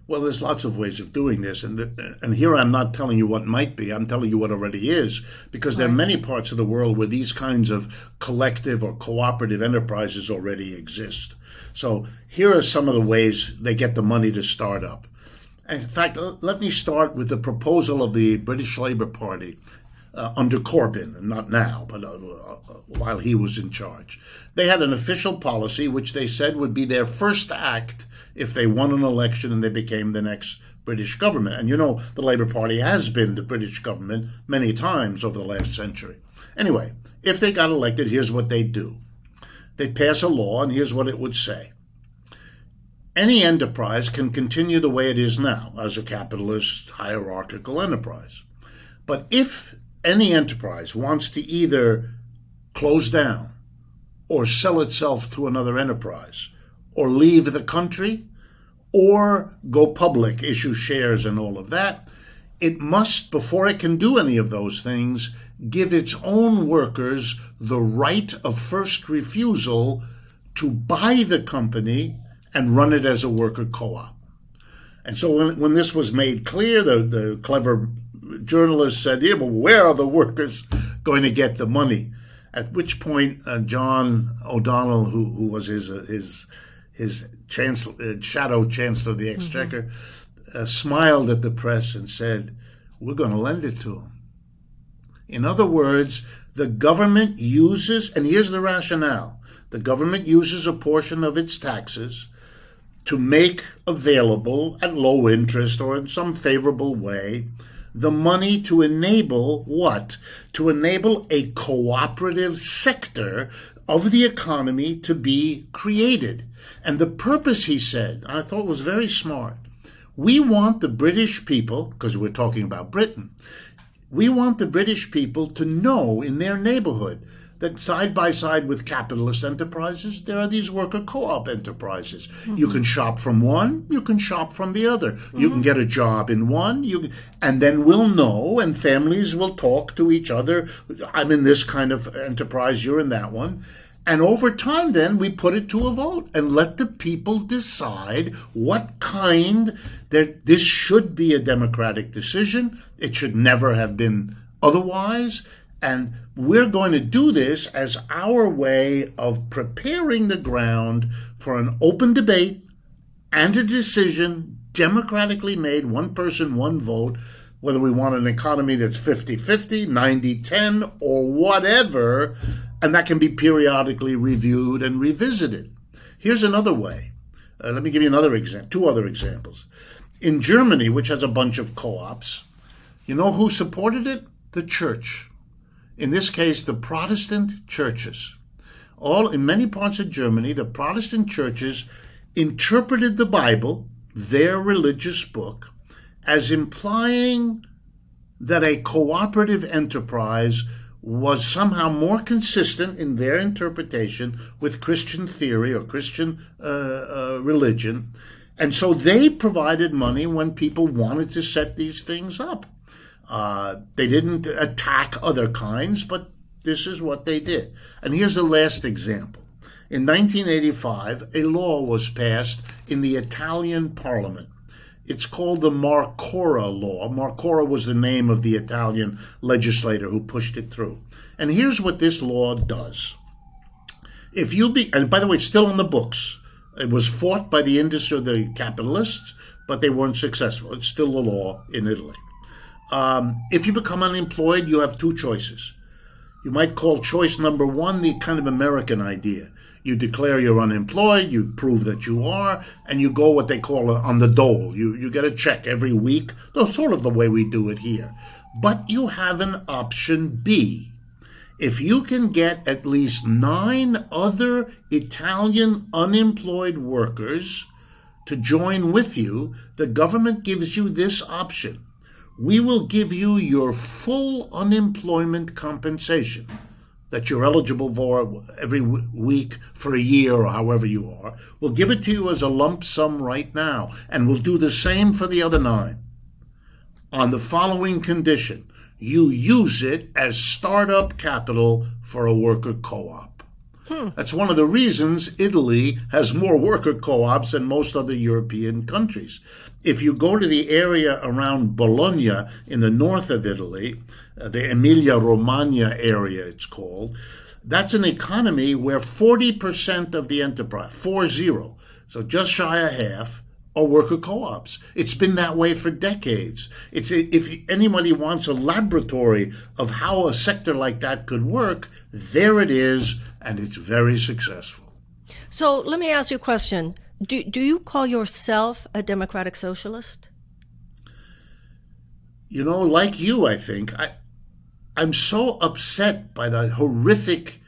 Well, there's lots of ways of doing this, and here I'm not telling you what might be, I'm telling you what already is, because there are many parts of the world where these kinds of collective or cooperative enterprises already exist. So here are some of the ways they get the money to start up. In fact, let me start with the proposal of the British Labour Party under Corbyn, and not now, but while he was in charge. They had an official policy which they said would be their first act if they won an election and they became the next British government. And you know, the Labour Party has been the British government many times over the last century. Anyway, if they got elected, here's what they'd do. They'd pass a law, and here's what it would say. Any enterprise can continue the way it is now, as a capitalist, hierarchical enterprise. But if any enterprise wants to either close down or sell itself to another enterprise or leave the country or go public, issue shares and all of that, it must, before it can do any of those things, give its own workers the right of first refusal to buy the company and run it as a worker co-op. And so when this was made clear, the clever journalist said, yeah, but where are the workers going to get the money? At which point, John O'Donnell, who was his chancellor, shadow chancellor of the Exchequer, smiled at the press and said, we're going to lend it to them. In other words, the government uses, and here's the rationale, the government uses a portion of its taxes to make available at low interest or in some favorable way the money to enable what? To enable a cooperative sector of the economy to be created. And the purpose, he said, I thought was very smart. We want the British people, because we're talking about Britain, we want the British people to know in their neighborhood that side by side with capitalist enterprises, there are these worker co-op enterprises. You can shop from one, you can shop from the other. You can get a job in one, and then we'll know, and families will talk to each other. I'm in this kind of enterprise, you're in that one. And over time, then, we put it to a vote and let the people decide what kind, that this should be a democratic decision. It should never have been otherwise. And we're going to do this as our way of preparing the ground for an open debate and a decision democratically made, one person, one vote, whether we want an economy that's 50-50, 90-10, or whatever, and that can be periodically reviewed and revisited. Here's another way. Let me give you another example, two other examples. In Germany, which has a bunch of co-ops, you know who supported it? The church. In this case, the Protestant churches. In many parts of Germany, the Protestant churches interpreted the Bible, their religious book, as implying that a cooperative enterprise was somehow more consistent in their interpretation with Christian theory or Christian religion. And so they provided money when people wanted to set these things up. They didn't attack other kinds, but this is what they did. And here's the last example. In 1985, a law was passed in the Italian parliament. It's called the Marcora Law. Marcora was the name of the Italian legislator who pushed it through. And here's what this law does. And by the way, it's still in the books. It was fought by the industry, the capitalists, but they weren't successful. It's still the law in Italy. If you become unemployed, you have two choices. You might call choice number one the kind of American idea. You declare you're unemployed, you prove that you are, and you go what they call on the dole. You get a check every week. That's sort of the way we do it here. But you have an option B. If you can get at least 9 other Italian unemployed workers to join with you, the government gives you this option. We will give you your full unemployment compensation that you're eligible for every week for a year or however you are. We'll give it to you as a lump sum right now, and we'll do the same for the other 9. On the following condition, you use it as startup capital for a worker co-op. That's one of the reasons Italy has more worker co-ops than most other European countries. If you go to the area around Bologna in the north of Italy, the Emilia-Romagna area it's called, that's an economy where 40% of the enterprise, 40, so just shy of half, or worker co-ops. It's been that way for decades. If anybody wants a laboratory of how a sector like that could work, there it is, and it's very successful. So let me ask you a question. Do you call yourself a democratic socialist? You know, like you, I think, I'm so upset by the horrific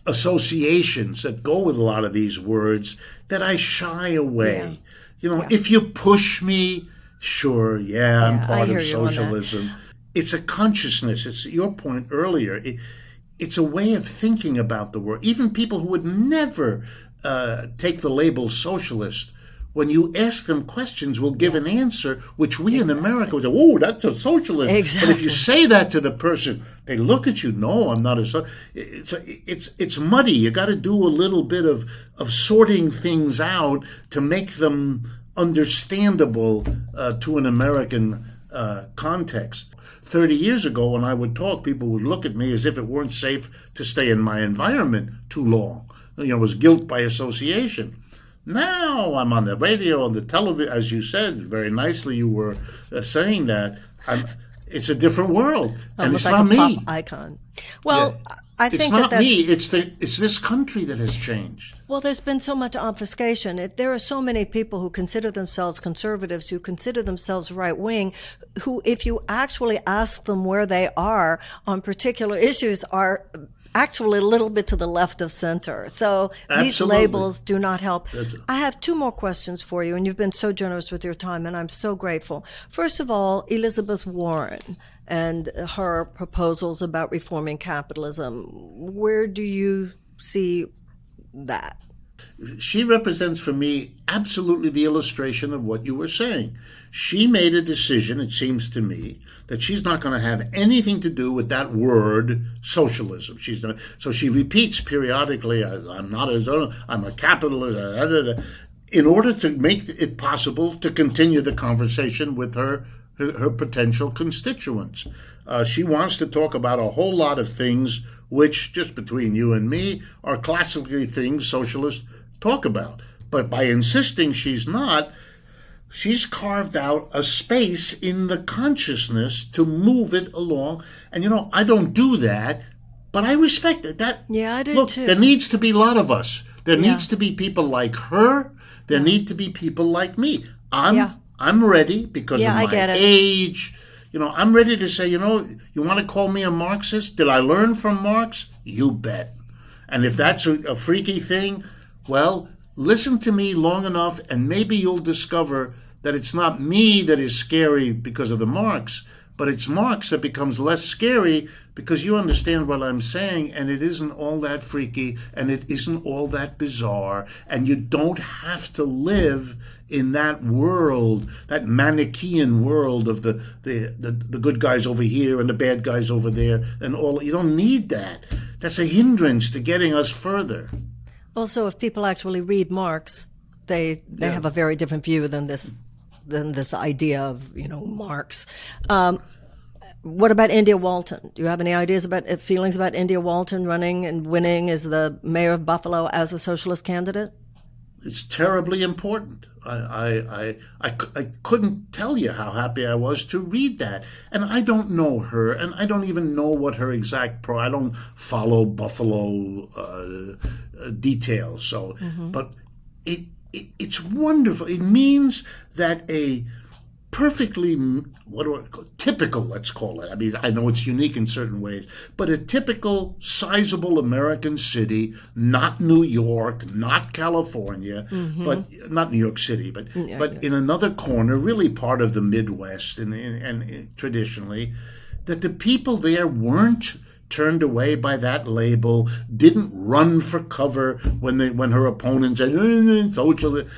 associations that go with a lot of these words that I shy away. Yeah. You know, if you push me, sure, I'm part of socialism. It's a consciousness. It's your point earlier. It's a way of thinking about the world. Even people who would never take the label socialist, when you ask them questions, will give an answer which we in America would say, oh, that's a socialist. Exactly. But if you say that to the person, they look at you, no, I'm not a socialist. It's muddy. You got to do a little bit of sorting things out to make them understandable to an American context. 30 years ago, when I would talk, people would look at me as if it weren't safe to stay in my environment too long. You know, it was guilt by association. Now I'm on the radio, on the television, as you said, very nicely you were saying that. It's a different world, and it's not me. Pop icon. Well, I think it's not me. It's this country that has changed. Well, there's been so much obfuscation. There are so many people who consider themselves conservatives, who consider themselves right-wing, who, if you actually ask them where they are on particular issues, are actually a little bit to the left of center. So these labels do not help. I have two more questions for you, and you've been so generous with your time, and I'm so grateful. First of all, Elizabeth Warren and her proposals about reforming capitalism. Where do you see that? She represents for me absolutely the illustration of what you were saying. She made a decision, it seems to me, that she's not going to have anything to do with that word socialism. So she repeats periodically, I'm a capitalist, in order to make it possible to continue the conversation with her potential constituents. She wants to talk about a whole lot of things which, just between you and me, are classically things socialists talk about. But by insisting she's not, she's carved out a space in the consciousness to move it along. And, you know, I don't do that, but I respect it. I do too. There needs to be a lot of us. There needs to be people like her. There need to be people like me. I'm ready because of my age. You know, I'm ready to say, you know, you want to call me a Marxist? Did I learn from Marx? You bet. And if that's a freaky thing, well, listen to me long enough and maybe you'll discover that it's not me that is scary because of the Marx, but it's Marx that becomes less scary because you understand what I'm saying, and it isn't all that freaky and it isn't all that bizarre, and you don't have to live in that world, that Manichaean world of the good guys over here and the bad guys over there, and all. You don't need that. That's a hindrance to getting us further. Also, if people actually read Marx, they have a very different view than this idea of, you know, Marx. What about India Walton? Do you have any feelings about India Walton running and winning as the mayor of Buffalo as a socialist candidate? It's terribly important. I couldn't tell you how happy I was to read that. And I don't know her, and I don't even know what her exact I don't follow Buffalo details. So, but it's wonderful. It means that a perfectly, typical, let's call it. I mean, I know it's unique in certain ways, but a typical sizable American city, not New York, not California, but not New York City, but in another corner, really part of the Midwest and traditionally, that the people there weren't turned away by that label, didn't run for cover when her opponents said, socialist.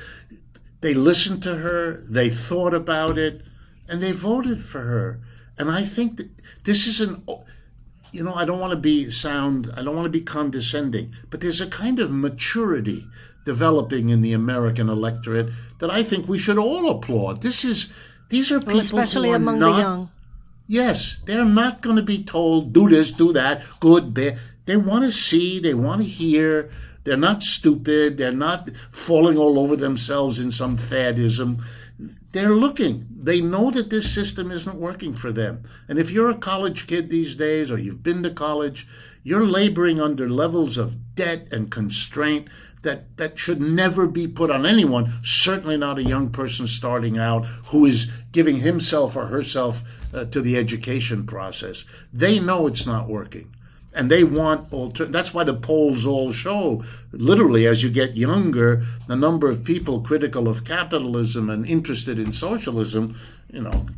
They listened to her, they thought about it, and they voted for her. And I think that this is I don't want to be condescending, but there's a kind of maturity developing in the American electorate that I think we should all applaud. These are people especially who are among not, the young. Yes, they're not going to be told, do this, do that, good, bad. They want to see, they want to hear. They're not stupid. They're not falling all over themselves in some faddism. They're looking. They know that this system isn't working for them. And if you're a college kid these days, or you've been to college, you're laboring under levels of debt and constraint that should never be put on anyone, certainly not a young person starting out who is giving himself or herself to the education process. They know it's not working. And they want that's why the polls all show, literally, as you get younger, the number of people critical of capitalism and interested in socialism,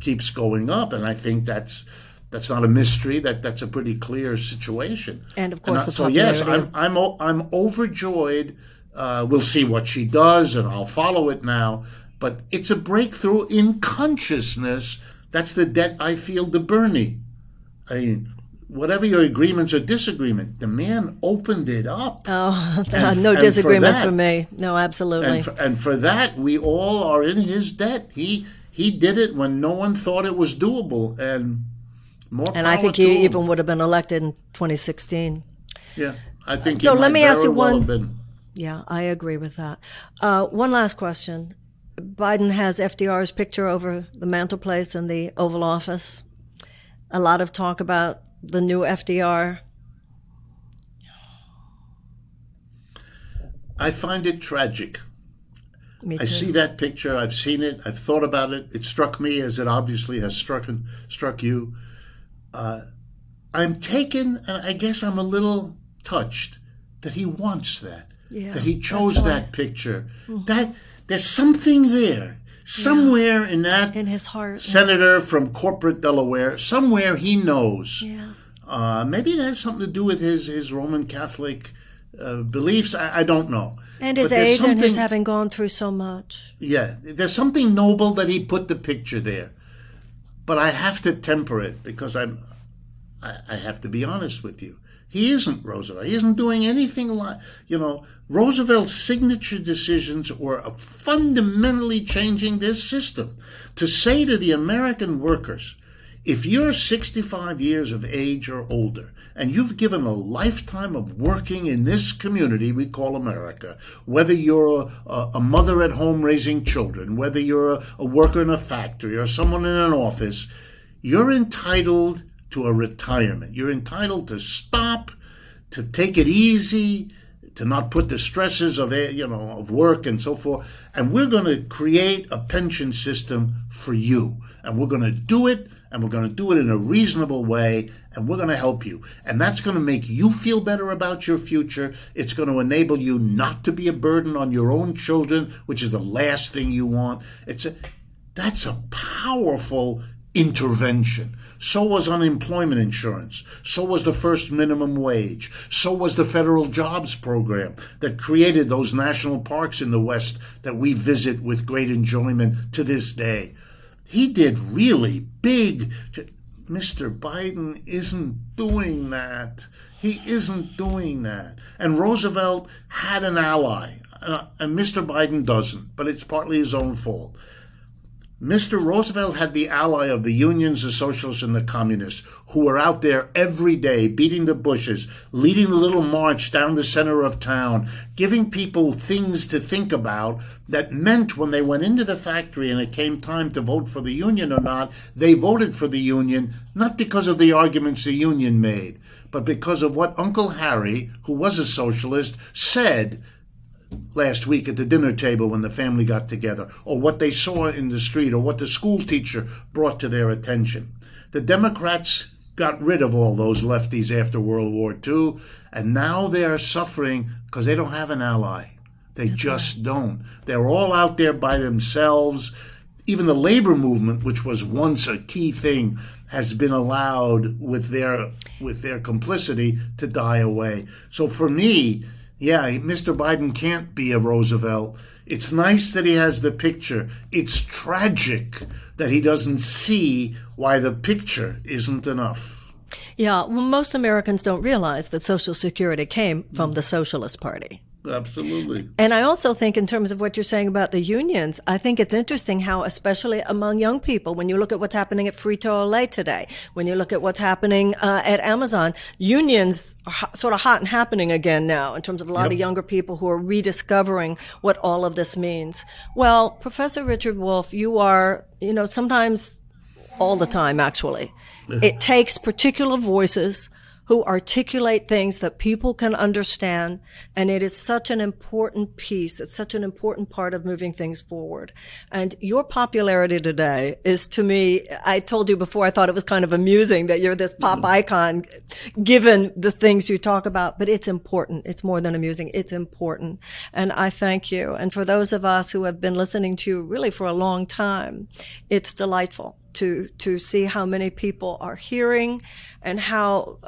keeps going up. And I think that's not a mystery. That's a pretty clear situation. And of course, so yes, I'm overjoyed. We'll see what she does, and I'll follow it now. But it's a breakthrough in consciousness. That's the debt I feel to Bernie. I mean, whatever your agreements or disagreement, the man opened it up. Oh, no disagreements for me. No, absolutely. And for that, we all are in his debt. He did it when no one thought it was doable, and more. And I think he even would have been elected in 2016. Yeah, I think. So let me ask you one. one. Yeah, I agree with that. One last question. Biden has FDR's picture over the mantelpiece in the Oval Office. A lot of talk about the new FDR. I find it tragic. Me too. I see that picture. I've seen it. I've thought about it. It struck me as it obviously has struck you. I'm taken, and I guess I'm a little touched that he wants that. Yeah, that he chose that picture. Mm-hmm. That there's something there. Somewhere in his heart, senator from corporate Delaware, somewhere he knows. Yeah. Maybe it has something to do with his Roman Catholic beliefs. I don't know. And his age and his having gone through so much. Yeah, there's something noble that he put the picture there. But I have to temper it because I have to be honest with you. He isn't Roosevelt. He isn't doing anything like, Roosevelt's signature decisions were fundamentally changing this system. To say to the American workers, if you're 65 years of age or older, and you've given a lifetime of working in this community we call America, whether you're a mother at home raising children, whether you're a worker in a factory or someone in an office, you're entitled to a retirement. You're entitled to stop, to take it easy, to not put the stresses of work and so forth. And we're going to create a pension system for you. And we're going to do it, and we're going to do it in a reasonable way, and we're going to help you. And that's going to make you feel better about your future. It's going to enable you not to be a burden on your own children, which is the last thing you want. That's a powerful intervention. So was unemployment insurance. So was the first minimum wage. So was the federal jobs program that created those national parks in the West that we visit with great enjoyment to this day. He did really big. Mr. Biden isn't doing that. He isn't doing that. And Roosevelt had an ally, and Mr. Biden doesn't, but it's partly his own fault. Mr. Roosevelt had the ally of the unions, the socialists, and the communists, who were out there every day beating the bushes, leading the little march down the center of town, giving people things to think about that meant when they went into the factory and it came time to vote for the union or not, they voted for the union, not because of the arguments the union made, but because of what Uncle Harry, who was a socialist, said last week at the dinner table when the family got together, or what they saw in the street, or what the school teacher brought to their attention. The Democrats got rid of all those lefties after World War II, and now they are suffering because they don't have an ally. They just don't. They're all out there by themselves. Even the labor movement, which was once a key thing, has been allowed with their complicity to die away. So for me, yeah, Mr. Biden can't be a Roosevelt. It's nice that he has the picture. It's tragic that he doesn't see why the picture isn't enough. Yeah, well, most Americans don't realize that Social Security came from the Socialist Party. Absolutely. And I also think in terms of what you're saying about the unions, I think it's interesting how, especially among young people, when you look at what's happening at Frito-Lay today, when you look at what's happening at Amazon, unions are sort of hot and happening again now in terms of a lot of younger people who are rediscovering what all of this means. Well, Professor Richard Wolff, you are, sometimes all the time, actually. It takes particular voices who articulate things that people can understand, and it is such an important piece. It's such an important part of moving things forward. And your popularity today is, to me, I told you before, I thought it was kind of amusing that you're this pop icon, given the things you talk about, but it's important. It's more than amusing. It's important. And I thank you. And for those of us who have been listening to you really for a long time, it's delightful to see how many people are hearing and how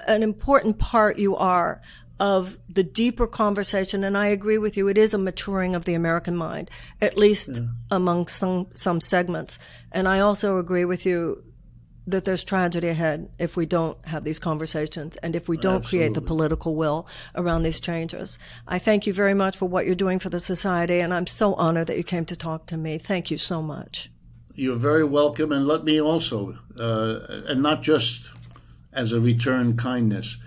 an important part you are of the deeper conversation. And I agree with you. It is a maturing of the American mind, at least among some segments. And I also agree with you that there's tragedy ahead if we don't have these conversations and if we don't create the political will around these changes. I thank you very much for what you're doing for the society, and I'm so honored that you came to talk to me. Thank you so much. You're very welcome, and let me also, and not just as a return kindness,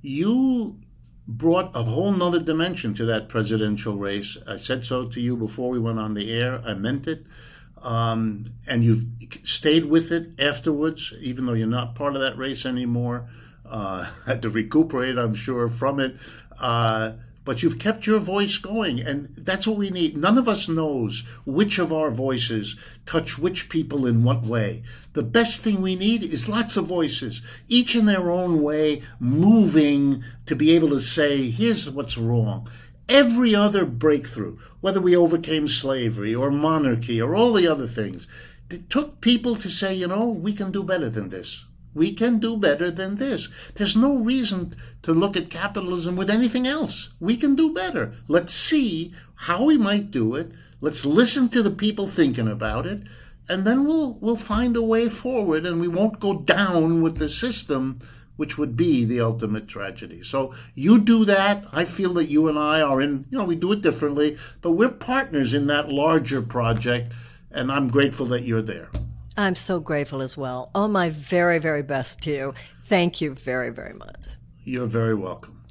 you brought a whole nother dimension to that presidential race. I said so to you before we went on the air. I meant it. And you've stayed with it afterwards, even though you're not part of that race anymore. Had to recuperate, I'm sure, from it. But you've kept your voice going, and that's what we need. None of us knows which of our voices touch which people in what way. The best thing we need is lots of voices, each in their own way, moving to be able to say, here's what's wrong. Every other breakthrough, whether we overcame slavery or monarchy or all the other things, it took people to say, we can do better than this. We can do better than this. There's no reason to look at capitalism with anything else. We can do better. Let's see how we might do it. Let's listen to the people thinking about it, and then we'll find a way forward, and we won't go down with the system, which would be the ultimate tragedy. So you do that. I feel that you and I are we do it differently, but we're partners in that larger project, and I'm grateful that you're there. I'm so grateful as well. All my very, very best to you. Thank you very, very much. You're very welcome.